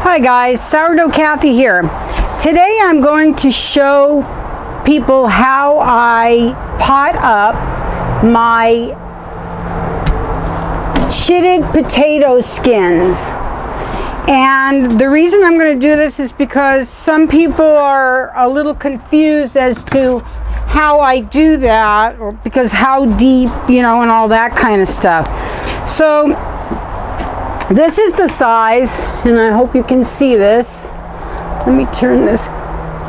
Hi guys, Sourdough Kathy here. Today I'm going to show people how I pot up my chitted potato skins. And the reason I'm going to do this is because some people are a little confused as to how I do that, or because how deep, you know, and all that kind of stuff. So this is the size, and I hope you can see this. Let me turn this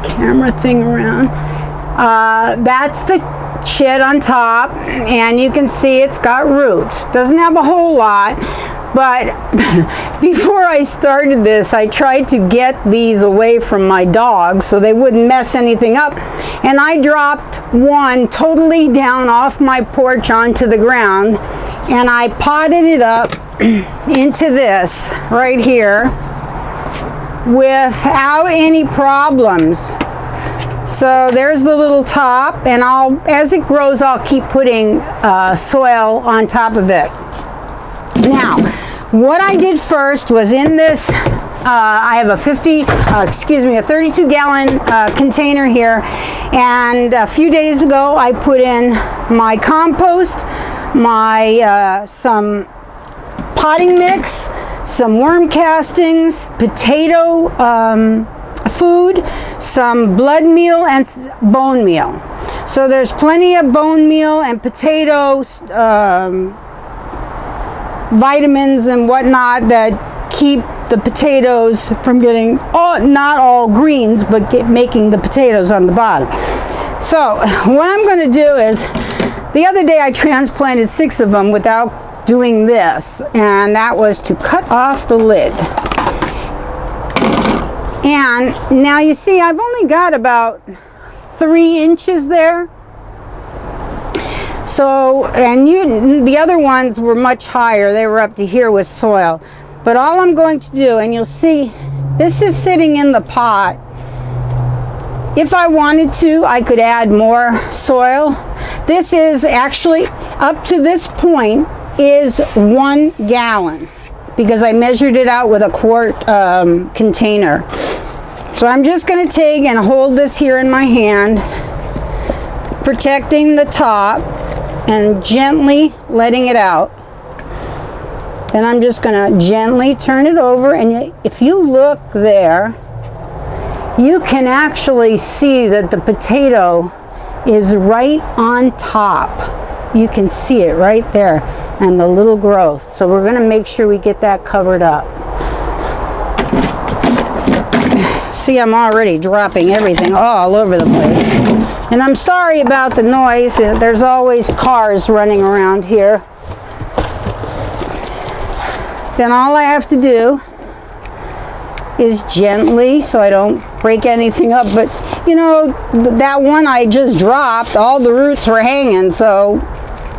camera thing around. That's the chit on top, and you can see it's got roots. Doesn't have a whole lot, but before I started this, I tried to get these away from my dogs so they wouldn't mess anything up, and I dropped one totally down off my porch onto the ground, and I potted it up into this right here without any problems. So there's the little top, and as it grows, I'll keep putting soil on top of it. Now, what I did first was in this, I have a 32 gallon container here, and a few days ago I put in my compost, my some potting mix, some worm castings, potato food, some blood meal, and bone meal. So there's plenty of bone meal and potatoes, vitamins and whatnot that keep the potatoes from getting, not all greens, but making the potatoes on the bottom. So what I'm going to do is, the other day I transplanted 6 of them without doing this, and that was to cut off the lid. And now you see I've only got about 3 inches there. So, and the other ones were much higher. They were up to here with soil. But all I'm going to do, and you'll see, this is sitting in the pot. If I wanted to, I could add more soil. This is actually, up to this point, is 1 gallon, because I measured it out with a quart container. So I'm just going to take and hold this here in my hand, protecting the top, and gently letting it out. Then I'm just going to gently turn it over, and if you look there, you can actually see that the potato is right on top. You can see it right there, and the little growth. So we're going to make sure we get that covered up. See, I'm already dropping everything all over the place. And I'm sorry about the noise. There's always cars running around here. Then all I have to do is gently, so I don't break anything up. But, you know, that one I just dropped, all the roots were hanging. So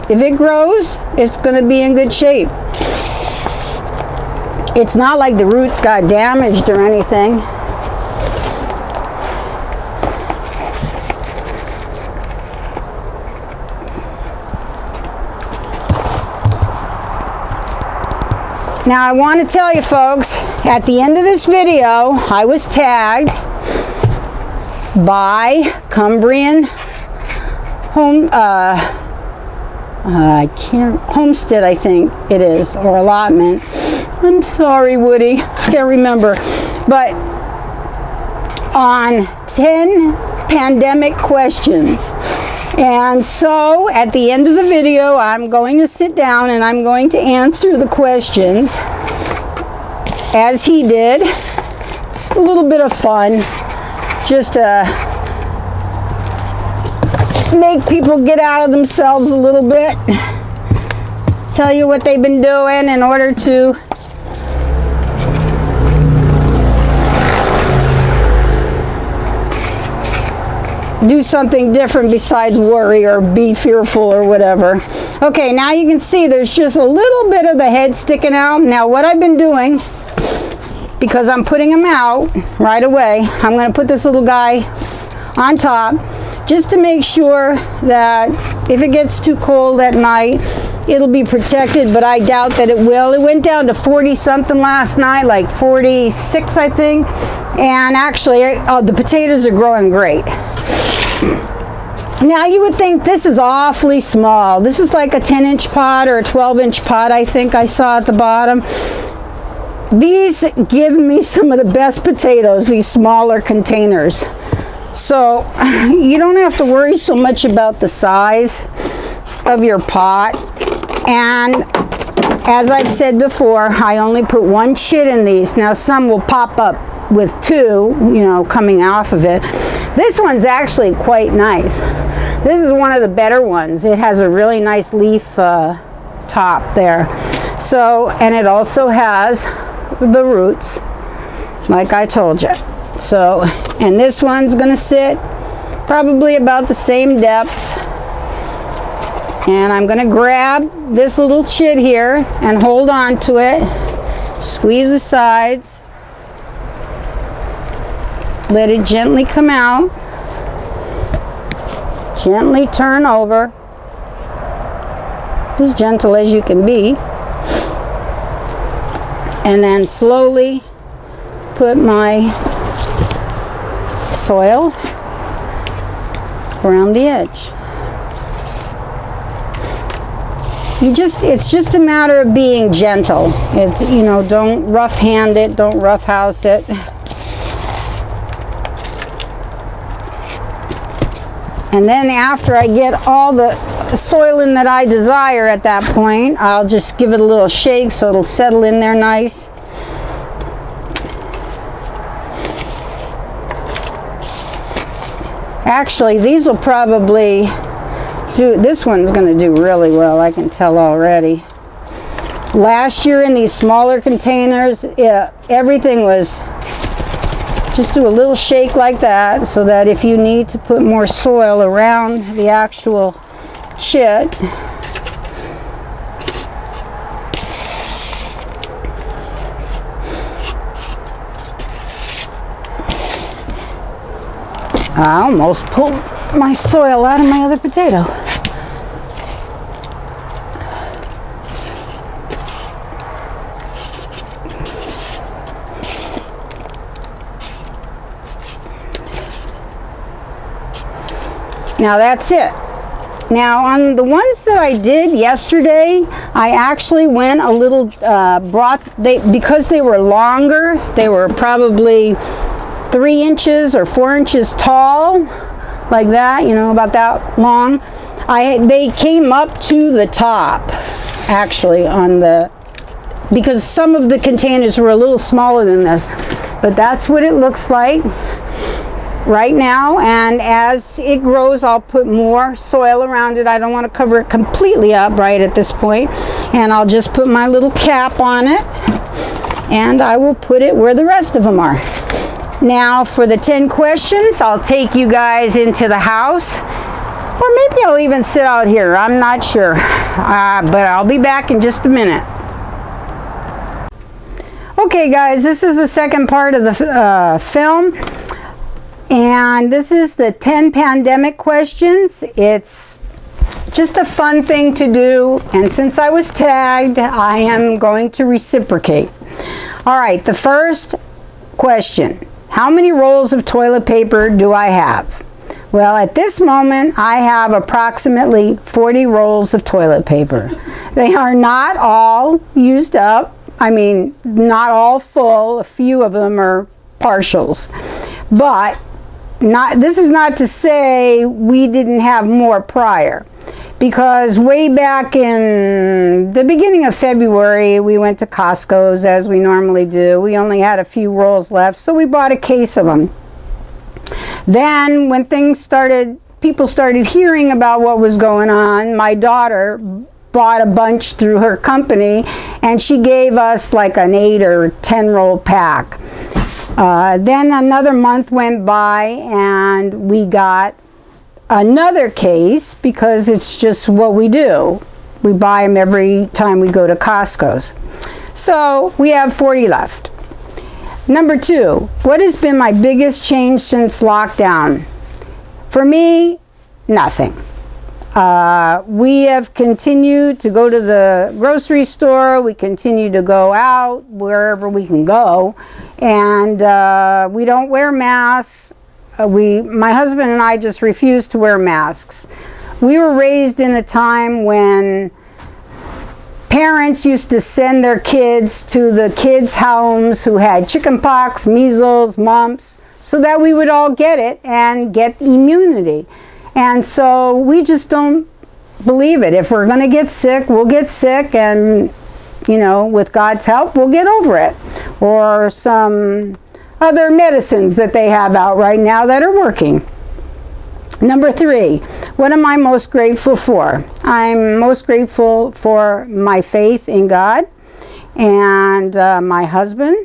if it grows, it's going to be in good shape. It's not like the roots got damaged or anything. Now I want to tell you folks, at the end of this video, I was tagged by Cumbrian Homestead, I think it is, or allotment. I'm sorry, Woody, can't remember. But on 10 pandemic questions. And so at the end of the video, I'm going to sit down and I'm going to answer the questions as he did. It's a little bit of fun, just to make people get out of themselves a little bit, tell you what they've been doing in order to do something different besides worry or be fearful or whatever. Okay, now you can see there's just a little bit of the head sticking out. Now what I've been doing, because I'm putting them out right away, I'm going to put this little guy on top just to make sure that if it gets too cold at night, it'll be protected, but I doubt that it will. It went down to 40 something last night, like 46 I think, and actually the potatoes are growing great. Now you would think this is awfully small. This is like a 10-inch pot or a 12-inch pot I think I saw at the bottom. These give me some of the best potatoes, these smaller containers. So you don't have to worry so much about the size of your pot. And as I've said before, I only put one chit in these. Now some will pop up with two, you know, coming off of it. This one's actually quite nice. This is one of the better ones. It has a really nice leaf top there. So, and it also has the roots, like I told you. So, and this one's gonna sit probably about the same depth. And I'm gonna grab this little chit here and hold on to it, squeeze the sides, let it gently come out, gently turn over, as gentle as you can be, and then slowly put my soil around the edge. It's just a matter of being gentle. It's, you know, don't rough hand it, don't rough house it. And then after I get all the soil in that I desire at that point, I'll just give it a little shake so it'll settle in there nice. Actually, these will probably this one's going to do really well, I can tell already. Last year in these smaller containers, everything was just do a little shake like that, so that if you need to put more soil around the actual chit, I almost pulled my soil out of my other potato. Now that's it. Now on the ones that I did yesterday, I actually went a little, because they were longer, they were probably 3 inches or 4 inches tall, like that, you know, about that long. They came up to the top, actually, because some of the containers were a little smaller than this, but that's what it looks like right now. And as it grows, I'll put more soil around it. I don't want to cover it completely up right at this point, and I'll just put my little cap on it, and I will put it where the rest of them are. Now for the 10 questions, I'll take you guys into the house, or maybe I'll even sit out here, I'm not sure, but I'll be back in just a minute. Okay guys, this is the second part of the film, and this is the 10 pandemic questions. It's just a fun thing to do, and since I was tagged, I am going to reciprocate. All right, the first question: how many rolls of toilet paper do I have? Well, at this moment, I have approximately 40 rolls of toilet paper. They are not all used up. I mean, not all full. A few of them are partials. But this is not to say we didn't have more prior. Because way back in the beginning of February, we went to Costco's as we normally do. We only had a few rolls left, so we bought a case of them. Then when people started hearing about what was going on, my daughter bought a bunch through her company, and she gave us like an 8 or 10 roll pack. Then another month went by, and we got another case, because it's just what we do. We buy them every time we go to Costco's. So we have 40 left. Number 2, what has been my biggest change since lockdown? For me, nothing. We have continued to go to the grocery store. We continue to go out wherever we can go, and we don't wear masks. My husband and I just refuse to wear masks. We were raised in a time when parents used to send their kids to the kids' homes who had chickenpox, measles, mumps, so that we would all get it and get immunity. And so we just don't believe it. If we're going to get sick, we'll get sick, and, you know, with God's help, we'll get over it. Or some other medicines that they have out right now that are working. Number 3, what am I most grateful for? I'm most grateful for my faith in God and my husband,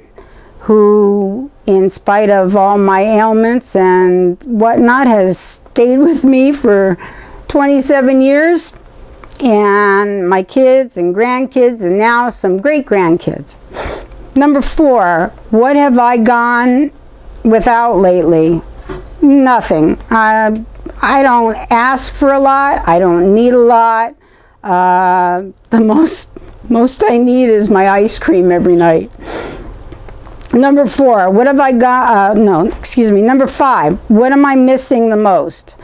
who, in spite of all my ailments and whatnot, has stayed with me for 27 years, and my kids and grandkids, and now some great-grandkids. Number 4, what have I gone without lately? Nothing. I don't ask for a lot. I don't need a lot. The most I need is my ice cream every night. Number 4, what have I got? Number 5, what am I missing the most?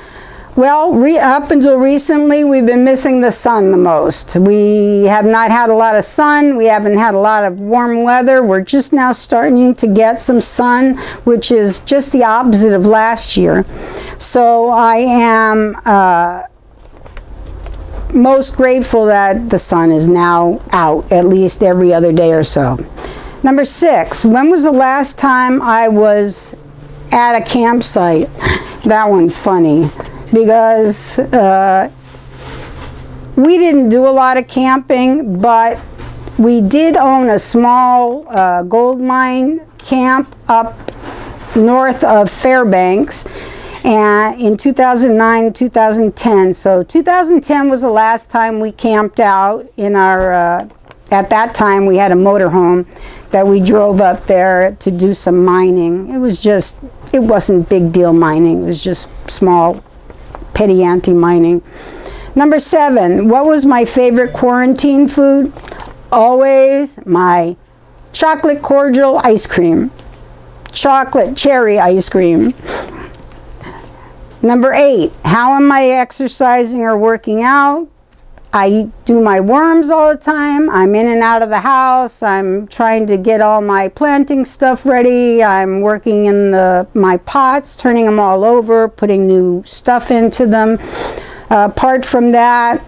Well, up until recently, we've been missing the sun the most. We have not had a lot of sun. We haven't had a lot of warm weather. We're just now starting to get some sun, which is just the opposite of last year. So I am most grateful that the sun is now out at least every other day or so. Number 6, when was the last time I was at a campsite? That one's funny, because we didn't do a lot of camping, but we did own a small gold mine camp up north of Fairbanks, and in 2009, 2010. So 2010 was the last time we camped out in our, at that time we had a motorhome that we drove up there to do some mining. It wasn't big deal mining. It was just small, petty anti-mining. Number 7, what was my favorite quarantine food? Always my chocolate cordial ice cream. Chocolate cherry ice cream. Number 8, how am I exercising or working out? I do my worms all the time. I'm in and out of the house. I'm trying to get all my planting stuff ready. I'm working in my pots, turning them all over, putting new stuff into them. Apart from that,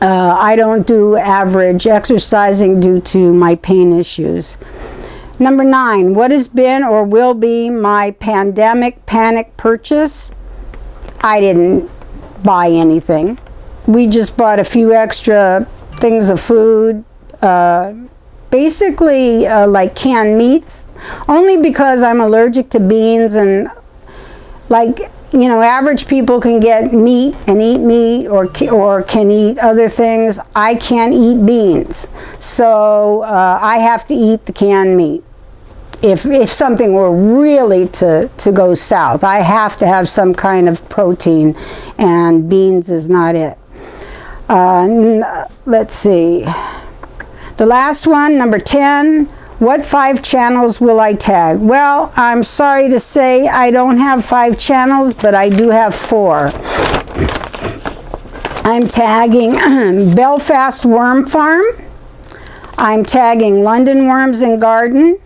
I don't do average exercising due to my pain issues. Number 9, what has been or will be my pandemic panic purchase? I didn't buy anything. We just bought a few extra things of food, basically like canned meats, only because I'm allergic to beans, and average people can get meat and eat meat, or can eat other things. I can't eat beans, so I have to eat the canned meat. If something were really to go south, I have to have some kind of protein, and beans is not it. Let's see. The last one, number 10, what 5 channels will I tag? Well, I'm sorry to say I don't have 5 channels, but I do have 4. I'm tagging Belfast Worm Farm. I'm tagging London Worms and Garden.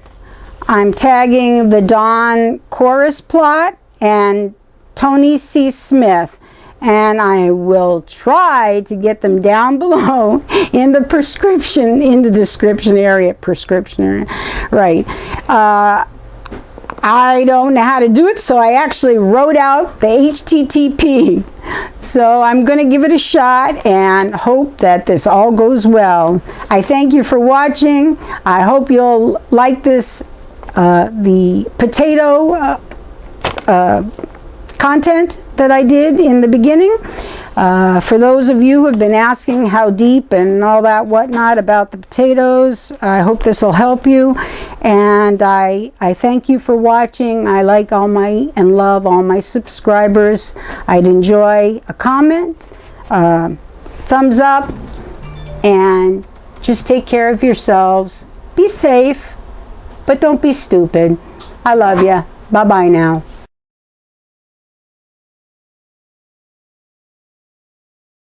I'm tagging the Dawn Chorus Plot and Tony C. Smith. And I will try to get them down below in the description area, right. I don't know how to do it, so I actually wrote out the HTTP. So I'm going to give it a shot and hope that this all goes well. I thank you for watching. I hope you'll like this, the potato content that I did in the beginning. For those of you who have been asking how deep and all that whatnot about the potatoes, I hope this will help you. And I thank you for watching. I like and love all my subscribers. I'd enjoy a comment, thumbs up, and just take care of yourselves. Be safe, but don't be stupid. I love you. Bye-bye now.